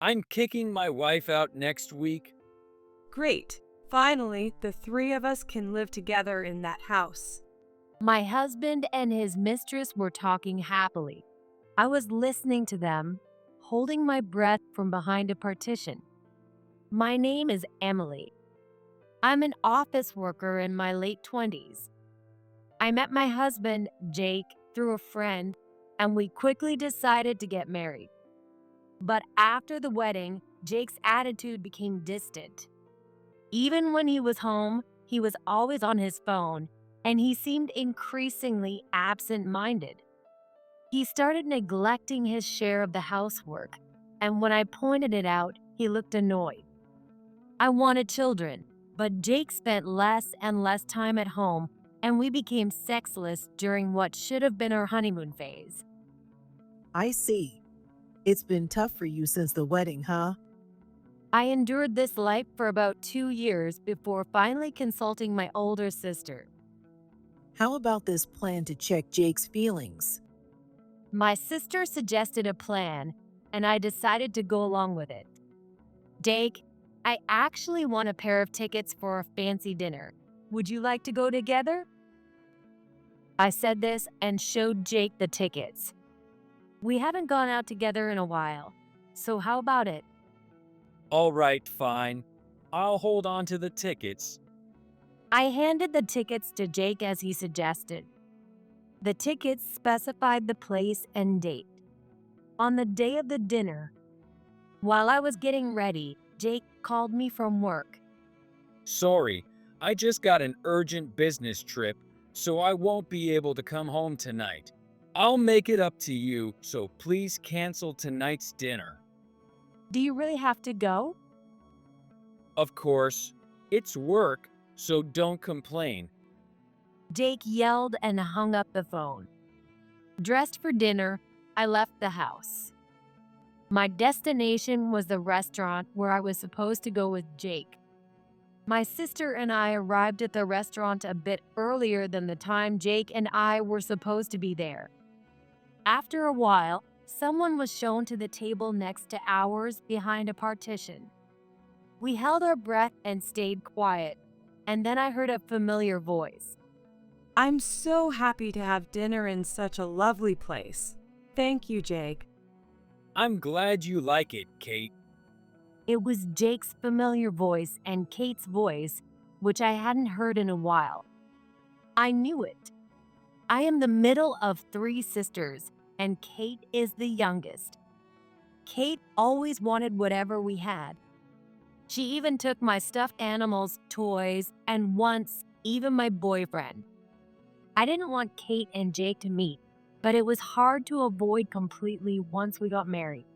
I'm kicking my wife out next week. Great. Finally, the three of us can live together in that house. My husband and his mistress were talking happily. I was listening to them, holding my breath from behind a partition. My name is Emily. I'm an office worker in my late 20s. I met my husband, Jake, through a friend, and we quickly decided to get married. But after the wedding, Jake's attitude became distant. Even when he was home, he was always on his phone, and he seemed increasingly absent-minded. He started neglecting his share of the housework, and when I pointed it out, he looked annoyed. I wanted children, but Jake spent less and less time at home, and we became sexless during what should have been our honeymoon phase. I see. It's been tough for you since the wedding, huh? I endured this life for about 2 years before finally consulting my older sister. How about this plan to check Jake's feelings? My sister suggested a plan, and I decided to go along with it. Jake, I actually won a pair of tickets for a fancy dinner. Would you like to go together? I said this and showed Jake the tickets. We haven't gone out together in a while, so how about it? All right, fine. I'll hold on to the tickets. I handed the tickets to Jake as he suggested. The tickets specified the place and date. On the day of the dinner, while I was getting ready, Jake called me from work. Sorry, I just got an urgent business trip, so I won't be able to come home tonight. I'll make it up to you, so please cancel tonight's dinner. Do you really have to go? Of course, it's work, so don't complain. Jake yelled and hung up the phone. Dressed for dinner, I left the house. My destination was the restaurant where I was supposed to go with Jake. My sister and I arrived at the restaurant a bit earlier than the time Jake and I were supposed to be there. After a while, someone was shown to the table next to ours behind a partition. We held our breath and stayed quiet, and then I heard a familiar voice. I'm so happy to have dinner in such a lovely place. Thank you, Jake. I'm glad you like it, Kate. It was Jake's familiar voice and Kate's voice, which I hadn't heard in a while. I knew it. I am the middle of 3 sisters, and Kate is the youngest. Kate always wanted whatever we had. She even took my stuffed animals, toys, and once, even my boyfriend. I didn't want Kate and Jake to meet, but it was hard to avoid completely once we got married.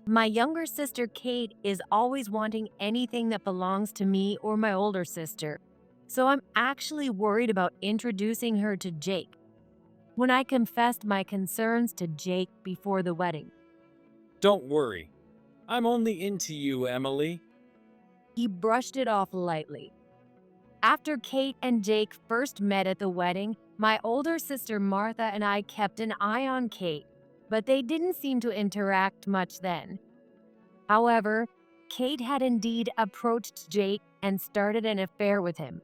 My younger sister Kate is always wanting anything that belongs to me or my older sister, so I'm actually worried about introducing her to Jake. When I confessed my concerns to Jake before the wedding, Don't worry. I'm only into you, Emily. he brushed it off lightly. After Kate and Jake first met at the wedding, my older sister Martha and I kept an eye on Kate, but they didn't seem to interact much then. However, Kate had indeed approached Jake and started an affair with him.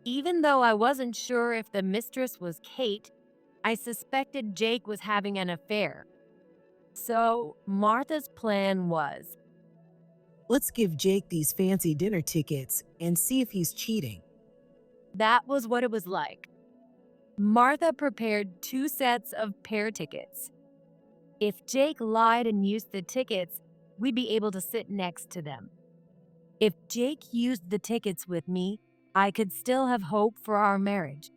Even though I wasn't sure if the mistress was Kate, I suspected Jake was having an affair. So, Martha's plan was, Let's give Jake these fancy dinner tickets and see if he's cheating. that was what it was like. Martha prepared 2 sets of pair tickets. If Jake lied and used the tickets, we'd be able to sit next to them. If Jake used the tickets with me, I could still have hope for our marriage.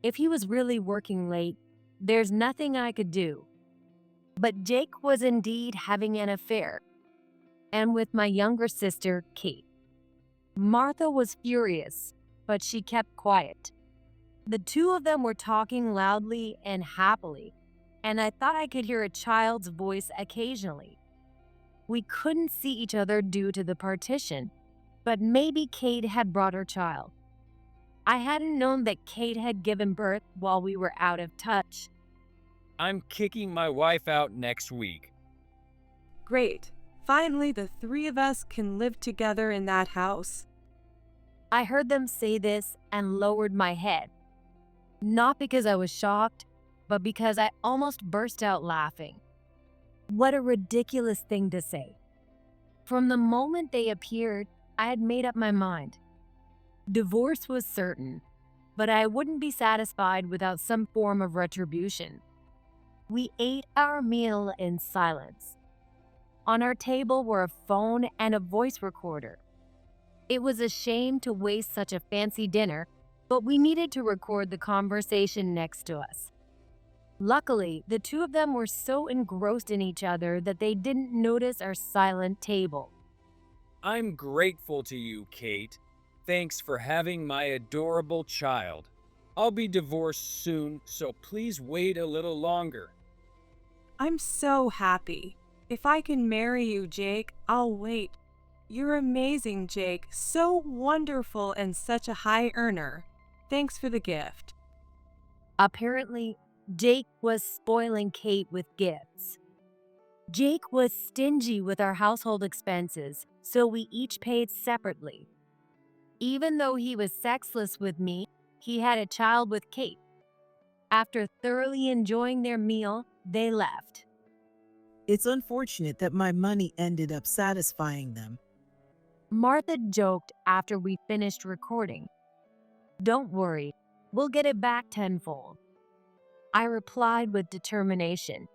If he was really working late, there's nothing I could do. But Jake was indeed having an affair, and with my younger sister, Kate. Martha was furious, but she kept quiet. The 2 of them were talking loudly and happily, and I thought I could hear a child's voice occasionally. We couldn't see each other due to the partition, but maybe Kate had brought her child. I hadn't known that Kate had given birth while we were out of touch. I'm kicking my wife out next week. Great. Finally, the three of us can live together in that house. I heard them say this and lowered my head. Not because I was shocked, but because I almost burst out laughing. What a ridiculous thing to say. From the moment they appeared, I had made up my mind. Divorce was certain, but I wouldn't be satisfied without some form of retribution. We ate our meal in silence. On our table were a phone and a voice recorder. It was a shame to waste such a fancy dinner, but we needed to record the conversation next to us. Luckily, the two of them were so engrossed in each other that they didn't notice our silent table. I'm grateful to you, Kate. Thanks for having my adorable child. I'll be divorced soon, so please wait a little longer. I'm so happy. If I can marry you, Jake, I'll wait. You're amazing, Jake. So wonderful and such a high earner. Thanks for the gift. Apparently, Jake was spoiling Kate with gifts. Jake was stingy with our household expenses, so we each paid separately. Even though he was sexless with me, he had a child with Kate. After thoroughly enjoying their meal, they left. It's unfortunate that my money ended up satisfying them. Martha joked after we finished recording. Don't worry, we'll get it back tenfold. I replied with determination.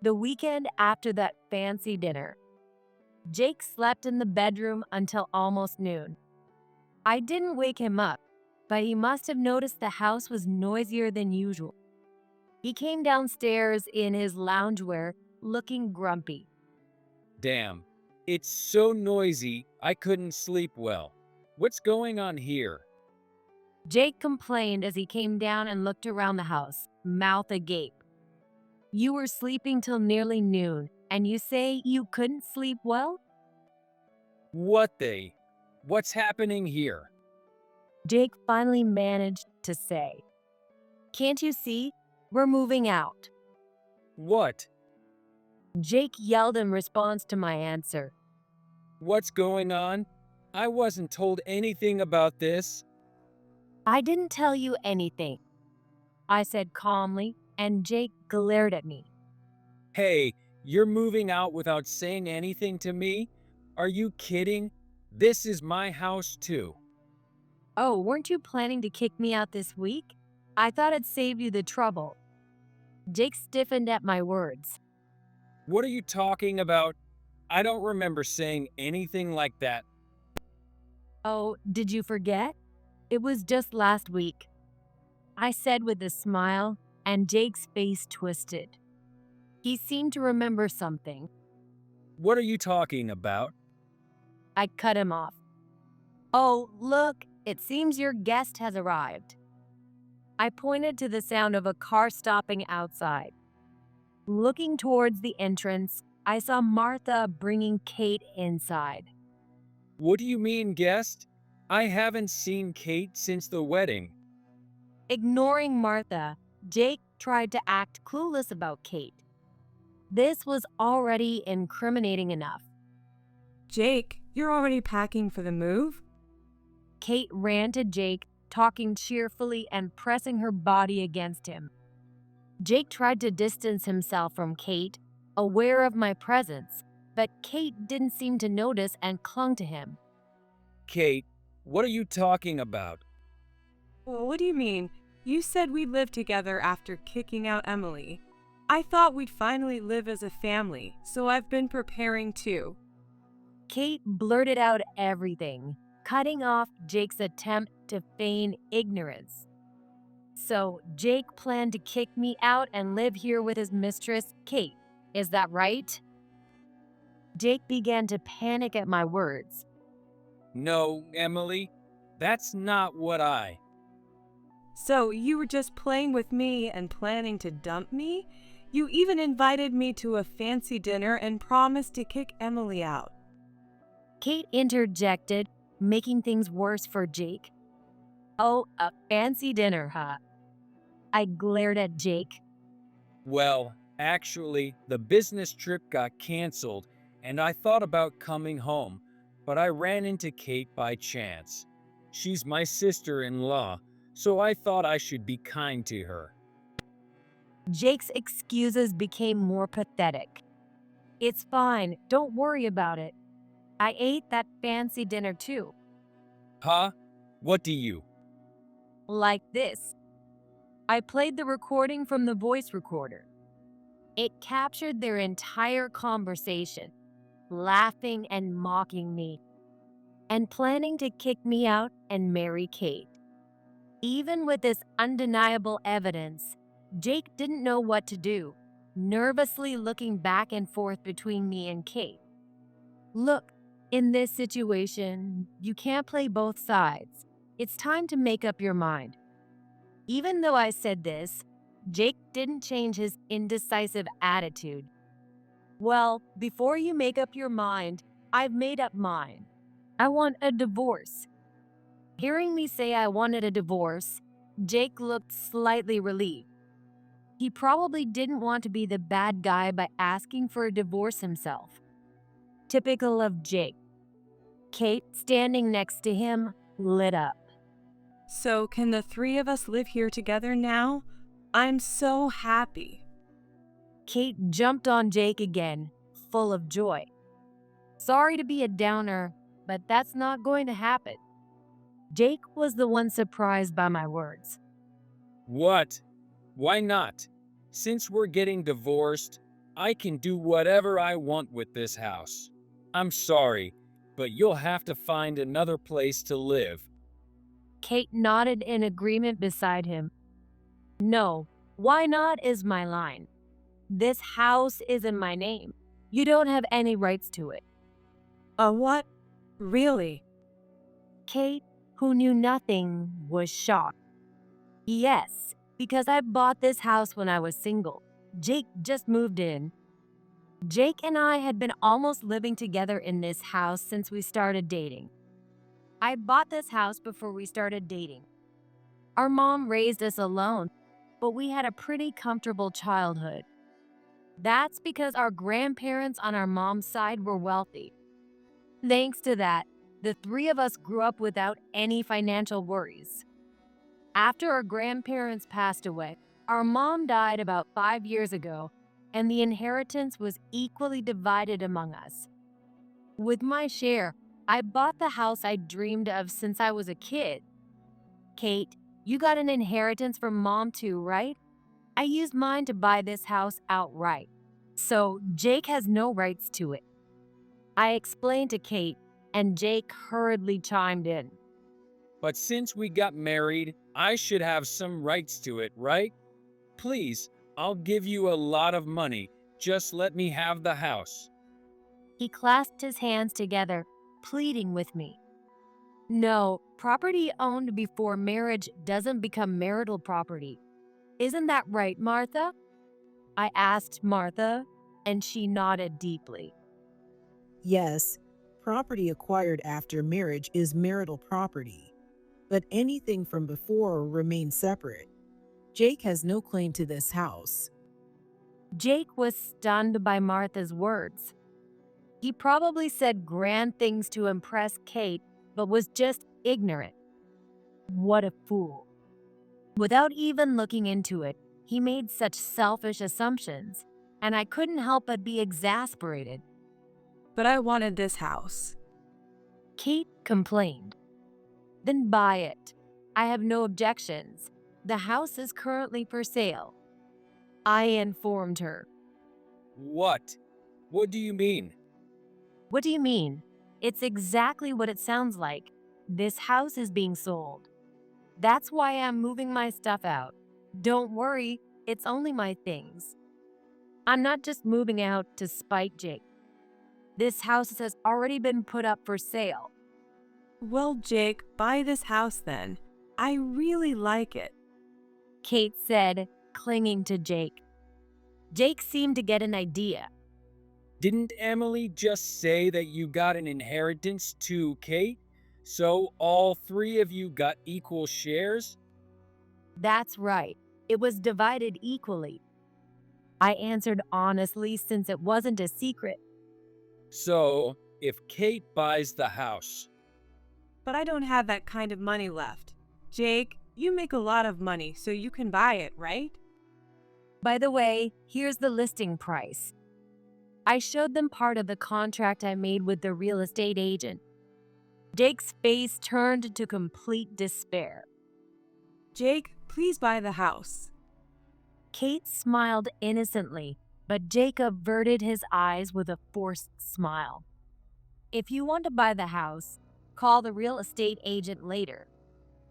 The weekend after that fancy dinner, Jake slept in the bedroom until almost noon. I didn't wake him up, but he must have noticed the house was noisier than usual. He came downstairs in his loungewear, looking grumpy. Damn, it's so noisy, I couldn't sleep well. What's going on here? Jake complained as he came down and looked around the house, mouth agape. You were sleeping till nearly noon, and you say you couldn't sleep well? What's happening here? Jake finally managed to say, Can't you see? We're moving out. What? Jake yelled in response to my answer. What's going on? I wasn't told anything about this. I didn't tell you anything, I said calmly, and Jake glared at me. Hey, you're moving out without saying anything to me? Are you kidding? This is my house too. Oh, weren't you planning to kick me out this week? I thought I'd save you the trouble. Jake stiffened at my words. What are you talking about? I don't remember saying anything like that. Oh, did you forget? It was just last week, I said with a smile, and Jake's face twisted. He seemed to remember something. What are you talking about? I cut him off. Oh, look, it seems your guest has arrived. I pointed to the sound of a car stopping outside. Looking towards the entrance, I saw Martha bringing Kate inside. What do you mean, guest? I haven't seen Kate since the wedding. Ignoring Martha, Jake tried to act clueless about Kate. This was already incriminating enough. Jake, you're already packing for the move? Kate ran to Jake, talking cheerfully and pressing her body against him. Jake tried to distance himself from Kate, aware of my presence, but Kate didn't seem to notice and clung to him. Kate, what are you talking about? Well, what do you mean? You said we'd live together after kicking out Emily. I thought we'd finally live as a family, so I've been preparing too. Kate blurted out everything, cutting off Jake's attempt to feign ignorance. So, Jake planned to kick me out and live here with his mistress, Kate. Is that right? Jake began to panic at my words. No, Emily, that's not what I... So, you were just playing with me and planning to dump me? You even invited me to a fancy dinner and promised to kick Emily out. Kate interjected, making things worse for Jake. Oh, a fancy dinner, huh? I glared at Jake. Well, actually, the business trip got canceled, and I thought about coming home, but I ran into Kate by chance. She's my sister-in-law, so I thought I should be kind to her. Jake's excuses became more pathetic. It's fine, don't worry about it. I ate that fancy dinner too. Huh? What do you? Like this. I played the recording from the voice recorder. It captured their entire conversation, laughing and mocking me, and planning to kick me out and marry Kate. Even with this undeniable evidence, Jake didn't know what to do, nervously looking back and forth between me and Kate. Look, in this situation, you can't play both sides. It's time to make up your mind. Even though I said this, Jake didn't change his indecisive attitude. Well, before you make up your mind, I've made up mine. I want a divorce. Hearing me say I wanted a divorce, Jake looked slightly relieved. He probably didn't want to be the bad guy by asking for a divorce himself. Typical of Jake. Kate, standing next to him, lit up. So, can the three of us live here together now? I'm so happy. Kate jumped on Jake again, full of joy. Sorry to be a downer, but that's not going to happen. Jake was the one surprised by my words. What? Why not? Since we're getting divorced, I can do whatever I want with this house. I'm sorry, but you'll have to find another place to live. Kate nodded in agreement beside him. No, why not is my line. This house is in my name. You don't have any rights to it. A what? Really? Kate, who knew nothing, was shocked. Yes, because I bought this house when I was single. Jake just moved in. Jake and I had been almost living together in this house since we started dating. I bought this house before we started dating. Our mom raised us alone, but we had a pretty comfortable childhood. That's because our grandparents on our mom's side were wealthy. Thanks to that, the three of us grew up without any financial worries. After our grandparents passed away, our mom died about 5 years ago, and the inheritance was equally divided among us. With my share, I bought the house I dreamed of since I was a kid. Kate, you got an inheritance from mom too, right? I used mine to buy this house outright. So Jake has no rights to it. I explained to Kate, and Jake hurriedly chimed in. But since we got married, I should have some rights to it, right? Please, I'll give you a lot of money. Just let me have the house. He clasped his hands together, pleading with me. No, property owned before marriage doesn't become marital property. Isn't that right, Martha? I asked Martha, and she nodded deeply. Yes, property acquired after marriage is marital property, but anything from before remains separate. Jake has no claim to this house. Jake was stunned by Martha's words. He probably said grand things to impress Kate, but was just ignorant. What a fool. Without even looking into it, he made such selfish assumptions, and I couldn't help but be exasperated. But I wanted this house. Kate complained. Then buy it. I have no objections. The house is currently for sale. I informed her. What? What do you mean? What do you mean? It's exactly what it sounds like. This house is being sold. That's why I'm moving my stuff out. Don't worry, it's only my things. I'm not just moving out to spite Jake. This house has already been put up for sale. Well, Jake, buy this house then. I really like it. Kate said, clinging to Jake. Jake seemed to get an idea. Didn't Emily just say that you got an inheritance too, Kate? So all three of you got equal shares? That's right. It was divided equally. I answered honestly since it wasn't a secret. So, if Kate buys the house, But I don't have that kind of money left. Jake, you make a lot of money, so you can buy it, right? By the way, here's the listing price. I showed them part of the contract I made with the real estate agent. Jake's face turned to complete despair. Jake, please buy the house. Kate smiled innocently, but Jake averted his eyes with a forced smile. If you want to buy the house, call the real estate agent later.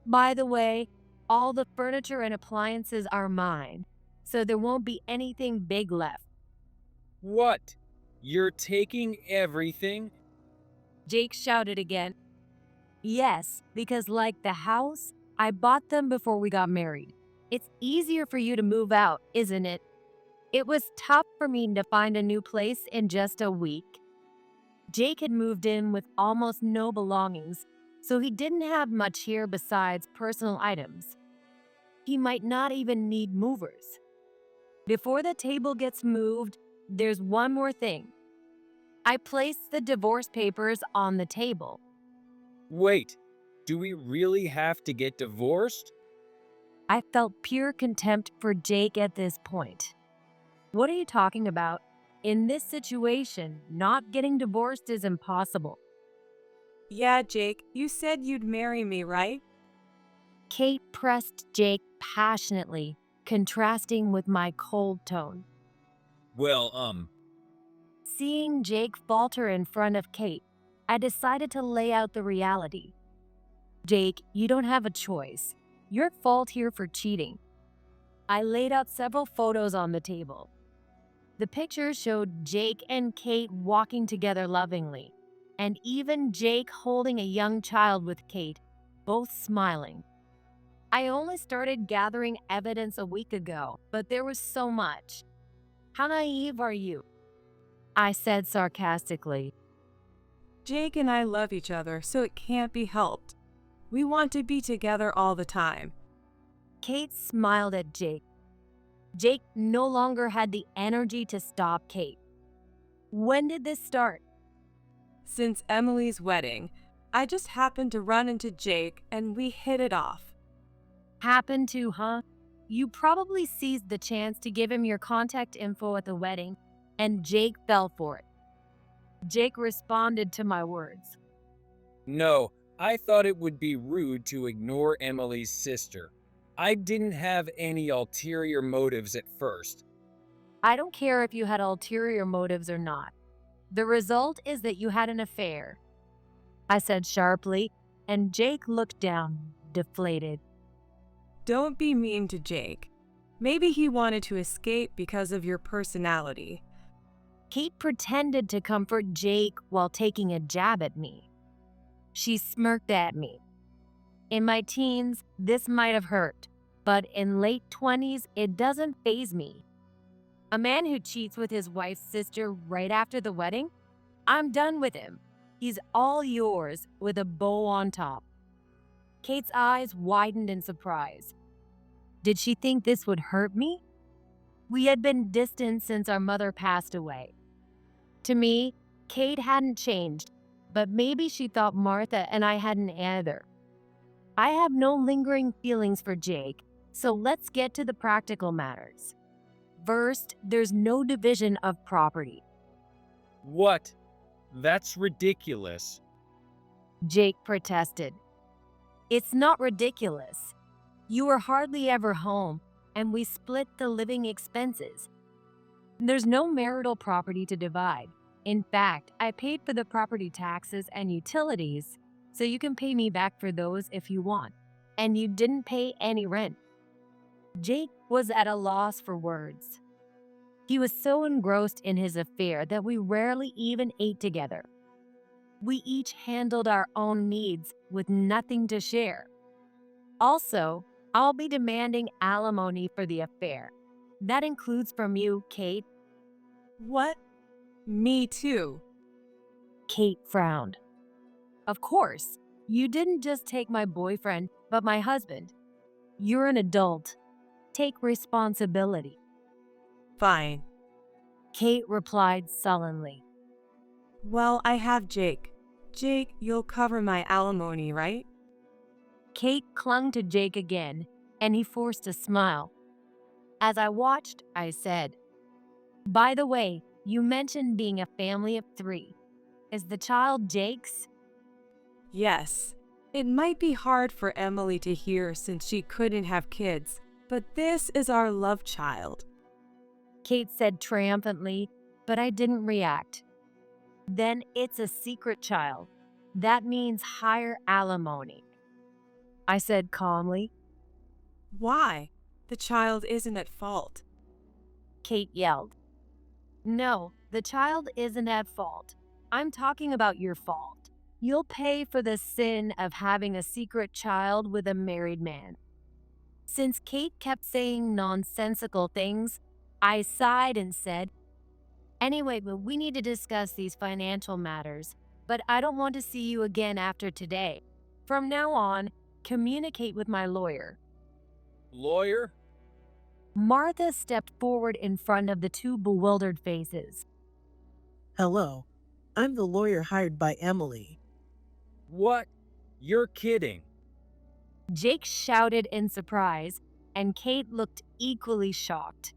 By the way, all the furniture and appliances are mine, so there won't be anything big left. what? You're taking everything? Jake shouted again. Yes, because like the house, I bought them before we got married. It's easier for you to move out, isn't it? It was tough for me to find a new place in just a week. Jake had moved in with almost no belongings, so he didn't have much here besides personal items. He might not even need movers. Before the table gets moved, there's one more thing. I placed the divorce papers on the table. Wait, do we really have to get divorced? I felt pure contempt for Jake at this point. What are you talking about? In this situation, not getting divorced is impossible. Yeah, Jake, you said you'd marry me, right? Kate pressed Jake passionately, contrasting with my cold tone. Well, Seeing Jake falter in front of Kate, I decided to lay out the reality. Jake, you don't have a choice. You're at fault here for cheating. I laid out several photos on the table. The pictures showed Jake and Kate walking together lovingly, and even Jake holding a young child with Kate, both smiling. I only started gathering evidence a week ago, but there was so much. How naive are you? I said sarcastically. Jake and I love each other, so it can't be helped. We want to be together all the time. Kate smiled at Jake. Jake no longer had the energy to stop Kate. When did this start? Since Emily's wedding, I just happened to run into Jake and we hit it off. Happened to, huh? You probably seized the chance to give him your contact info at the wedding, and Jake fell for it. Jake responded to my words. no, I thought it would be rude to ignore Emily's sister. I didn't have any ulterior motives at first. I don't care if you had ulterior motives or not. The result is that you had an affair, I said sharply, and Jake looked down, deflated. Don't be mean to Jake. Maybe he wanted to escape because of your personality. Kate pretended to comfort Jake while taking a jab at me. She smirked at me. In my teens, this might have hurt, but in late 20s, it doesn't faze me. A man who cheats with his wife's sister right after the wedding? I'm done with him. He's all yours with a bow on top. Kate's eyes widened in surprise. Did she think this would hurt me? We had been distant since our mother passed away. To me, Kate hadn't changed, but maybe she thought Martha and I hadn't either. I have no lingering feelings for Jake, so let's get to the practical matters. First, there's no division of property. What? That's ridiculous. Jake protested. It's not ridiculous. You were hardly ever home, and we split the living expenses. There's no marital property to divide. In fact, I paid for the property taxes and utilities, so you can pay me back for those if you want. And you didn't pay any rent. Jake was at a loss for words. He was so engrossed in his affair that we rarely even ate together. We each handled our own needs with nothing to share. Also, I'll be demanding alimony for the affair. That includes from you, Kate. What? Me too. Kate frowned. Of course, you didn't just take my boyfriend, but my husband. You're an adult. Take responsibility. Fine. Kate replied sullenly. Well, I have Jake. Jake, you'll cover my alimony, right? Kate clung to Jake again, and he forced a smile. As I watched, I said, "By the way, you mentioned being a family of 3. Is the child Jake's?" Yes. It might be hard for Emily to hear since she couldn't have kids, but this is our love child. Kate said triumphantly, but I didn't react. Then it's a secret child. That means higher alimony, I said calmly. Why? The child isn't at fault. Kate yelled. No, the child isn't at fault. I'm talking about your fault. You'll pay for the sin of having a secret child with a married man. Since Kate kept saying nonsensical things, I sighed and said, "Anyway, but we need to discuss these financial matters, but I don't want to see you again after today. From now on, communicate with my lawyer." Lawyer? Martha stepped forward in front of the 2 bewildered faces. Hello, I'm the lawyer hired by Emily. What? You're kidding. Jake shouted in surprise, and Kate looked equally shocked.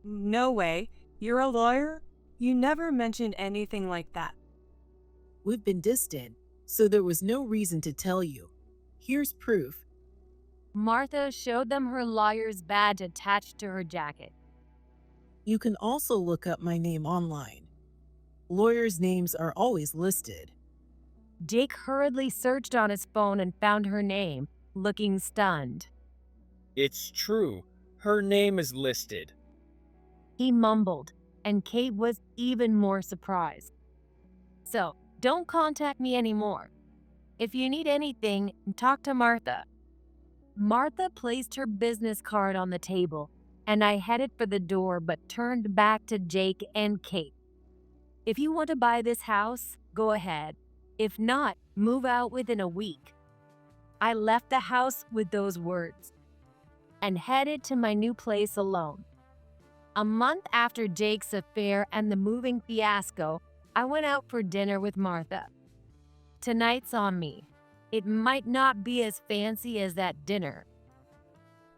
No way. You're a lawyer? You never mentioned anything like that. We've been distant, so there was no reason to tell you. Here's proof. Martha showed them her lawyer's badge attached to her jacket. You can also look up my name online. Lawyers' names are always listed. Jake hurriedly searched on his phone and found her name, looking stunned. It's true. Her name is listed. He mumbled, and Kate was even more surprised. So, don't contact me anymore. If you need anything, talk to Martha. Martha placed her business card on the table, and I headed for the door but turned back to Jake and Kate. If you want to buy this house, go ahead. If not, move out within a week. I left the house with those words and headed to my new place alone. A month after Jake's affair and the moving fiasco, I went out for dinner with Martha. Tonight's on me. It might not be as fancy as that dinner.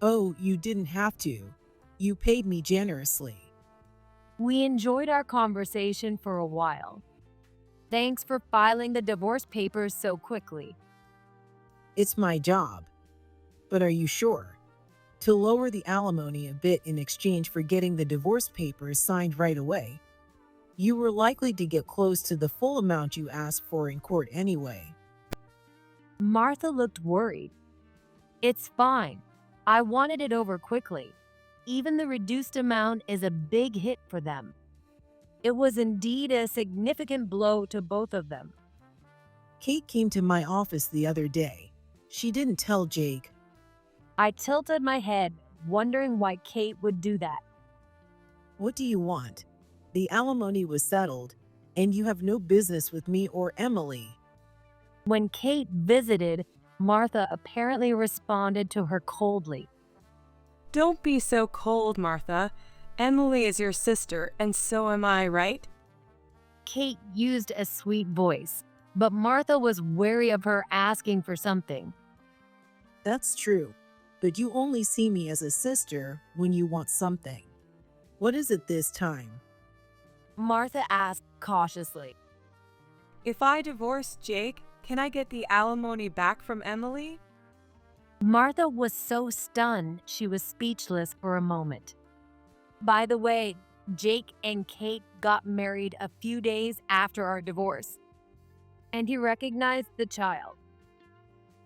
Oh, you didn't have to. You paid me generously. We enjoyed our conversation for a while. Thanks for filing the divorce papers so quickly. It's my job. But are you sure? To lower the alimony a bit in exchange for getting the divorce papers signed right away. You were likely to get close to the full amount you asked for in court anyway. Martha looked worried. It's fine. I wanted it over quickly. Even the reduced amount is a big hit for them. It was indeed a significant blow to both of them. Kate came to my office the other day. She didn't tell Jake. I tilted my head, wondering why Kate would do that. What do you want? The alimony was settled, and you have no business with me or Emily. When Kate visited, Martha apparently responded to her coldly. Don't be so cold, Martha. Emily is your sister, and so am I, right? Kate used a sweet voice, but Martha was wary of her asking for something. That's true, but you only see me as a sister when you want something. What is it this time? Martha asked cautiously. If I divorce Jake, can I get the alimony back from Emily? Martha was so stunned she was speechless for a moment. By the way, Jake and Kate got married a few days after our divorce, and he recognized the child.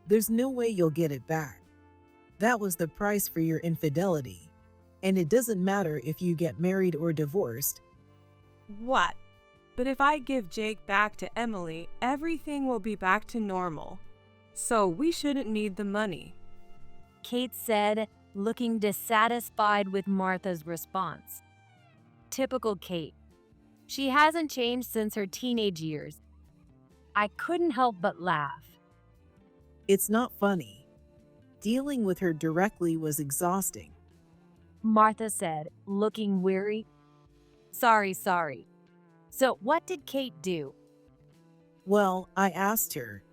There's no way you'll get it back. That was the price for your infidelity, and it doesn't matter if you get married or divorced. What? But if I give Jake back to Emily, everything will be back to normal. So we shouldn't need the money. Kate said, looking dissatisfied with Martha's response. Typical Kate. She hasn't changed since her teenage years. I couldn't help but laugh. It's not funny. Dealing with her directly was exhausting. Martha said, looking weary. Sorry. So, what did Kate do? Well, I asked her,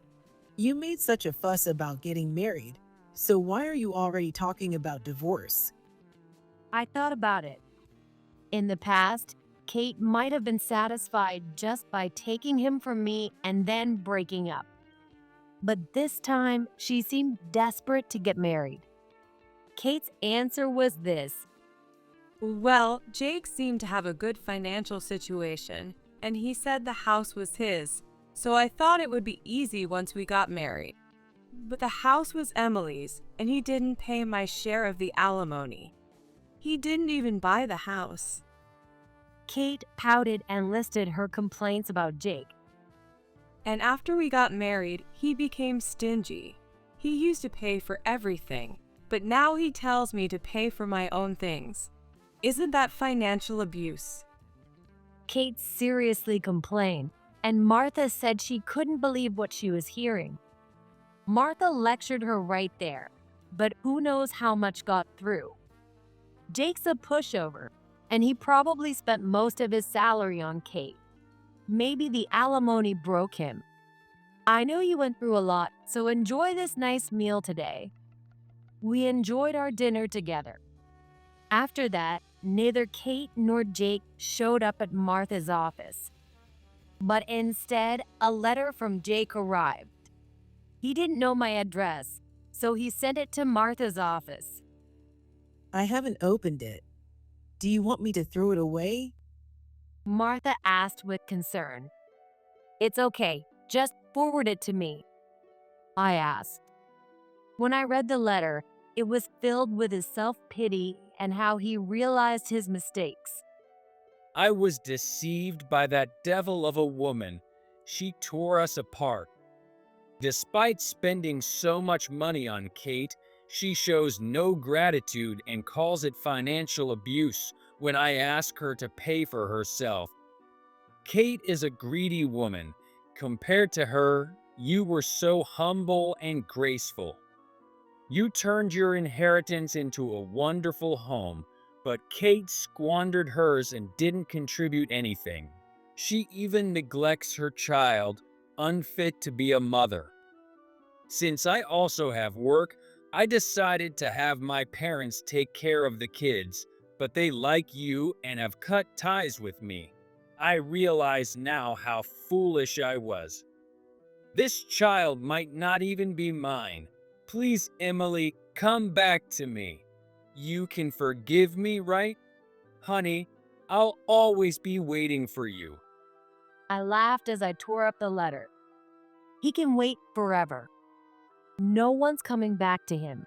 "You made such a fuss about getting married, so why are you already talking about divorce?" I thought about it. In the past, Kate might have been satisfied just by taking him from me and then breaking up. But this time, she seemed desperate to get married. Kate's answer was this. Well, Jake seemed to have a good financial situation, and he said the house was his, so I thought it would be easy once we got married. But the house was Emily's, and he didn't pay my share of the alimony. He didn't even buy the house. Kate pouted and listed her complaints about Jake. And after we got married, he became stingy. He used to pay for everything, but now he tells me to pay for my own things. Isn't that financial abuse? Kate seriously complained, and Martha said she couldn't believe what she was hearing. Martha lectured her right there, but who knows how much got through. Jake's a pushover, and he probably spent most of his salary on Kate. Maybe the alimony broke him. I know you went through a lot, so enjoy this nice meal today. We enjoyed our dinner together. After that, neither Kate nor Jake showed up at Martha's office. But instead, a letter from Jake arrived. He didn't know my address, so he sent it to Martha's office. "I haven't opened it. Do you want me to throw it away?" Martha asked with concern. It's okay, just forward it to me, I asked. When I read the letter, it was filled with his self-pity and how he realized his mistakes. I was deceived by that devil of a woman. She tore us apart. Despite spending so much money on Kate, she shows no gratitude and calls it financial abuse when I ask her to pay for herself. Kate is a greedy woman. Compared to her, you were so humble and graceful. You turned your inheritance into a wonderful home, but Kate squandered hers and didn't contribute anything. She even neglects her child, unfit to be a mother. Since I also have work, I decided to have my parents take care of the kids, but they like you and have cut ties with me. I realize now how foolish I was. This child might not even be mine. Please, Emily, come back to me. You can forgive me, right? Honey, I'll always be waiting for you. I laughed as I tore up the letter. He can wait forever. No one's coming back to him.